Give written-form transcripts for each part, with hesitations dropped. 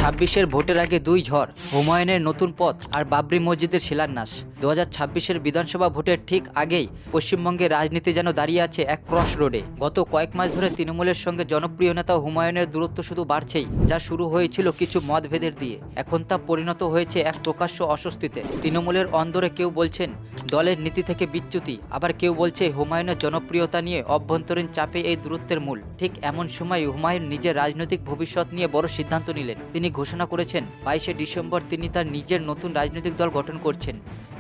2026-এর ভোটের আগে দুই ঝড়, হুমায়ুনের নতুন পথ আর বাবরি মসজিদের শিলান্যাস। 2026-এর বিধানসভা ভোটের ঠিক আগেই পশ্চিমবঙ্গের রাজনীতি যেন দাঁড়িয়ে আছে এক ক্রস রোডে। গত কয়েক মাস ধরে তৃণমূলের সঙ্গে জনপ্রিয় নেতা হুমায়ুনের দূরত্ব শুধু বাড়ছেই। যা শুরু হয়েছিল কিছু মতভেদের দিয়ে, এখন তা পরিণত হয়েছে এক প্রকাশ্য অস্বস্তিতে। তৃণমূলের অন্দরে কেউ বলছেন দলের নীতি থেকে বিচ্যুতি, আবার কেউ বলছে হুমায়ুনের জনপ্রিয়তা নিয়ে অভ্যন্তরীণ চাপে এই দূরত্বের মূল। ঠিক এমন সময় হুমায়ুন নিজের রাজনৈতিক ভবিষ্যৎ নিয়ে বড় সিদ্ধান্ত নিলেন। তিনি ঘোষণা করেছেন 22শে ডিসেম্বর তিনি তার নিজের নতুন রাজনৈতিক দল গঠন করছেন।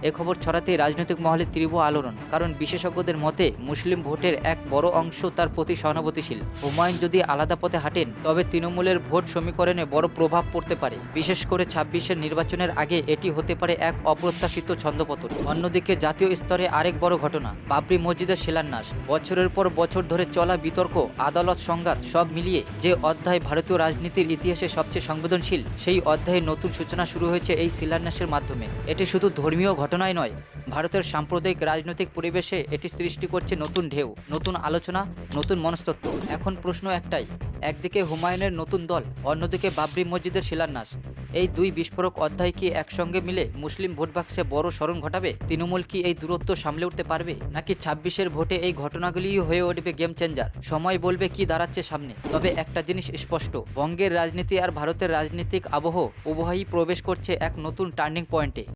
এ খবর ছড়াতেই রাজনৈতিক মহলে তীব্র আলোড়ন, কারণ বিশেষজ্ঞদের মতে মুসলিম ভোটের এক বড় অংশ তার প্রতি সহানুভূতিশীল। হুমায়ুন যদি আলাদা পথে হাঁটেন তবে তৃণমূলের ভোট সমীকরণে বড় প্রভাব পড়তে পারে। বিশেষ করে 26-এর নির্বাচনের আগে এটি হতে পারে এক অপ্রত্যাশিত ছন্দপতন। অন্যদিকে জাতীয় স্তরে আরেক বড় ঘটনা, বাবরি মসজিদের শিলান্যাস। বছরের পর বছর ধরে চলা বিতর্ক, আদালত সংঘাত সব মিলিয়ে যে অধ্যায় ভারতীয় রাজনীতির ইতিহাসে সবচেয়ে সংবেদনশীল, সেই অধ্যায়ের নতুন সূচনা শুরু হয়েছে এই শিলান্যাসের মাধ্যমে। এটি শুধু ধর্মীয় ঘটনাই নয়, ভারতের সাম্প্রদায়িক রাজনৈতিক পরিবেশে এটি সৃষ্টি করছে নতুন ঢেউ, নতুন আলোচনা, নতুন মনস্তত্ত্ব। এখন প্রশ্ন একটাই, একদিকে হুমায়ুনের নতুন দল, অন্যদিকে বাবরি মসজিদের শিলান্যাস। এই দুই বিস্ফোরক অধ্যায় কি একসঙ্গে মিলে মুসলিম ভোট বাক্সে বড় স্মরণ ঘটাবে? তৃণমূল কি এই দূরত্ব সামলে উঠতে পারবে, নাকি 26-এর ভোটে এই ঘটনাগুলিই হয়ে উঠবে গেম চেঞ্জার? সময় বলবে কি দাঁড়াচ্ছে সামনে। তবে একটা জিনিস স্পষ্ট, বঙ্গের রাজনীতি আর ভারতের রাজনীতিক আবহ উভয়ই প্রবেশ করছে এক নতুন টার্নিং পয়েন্টে।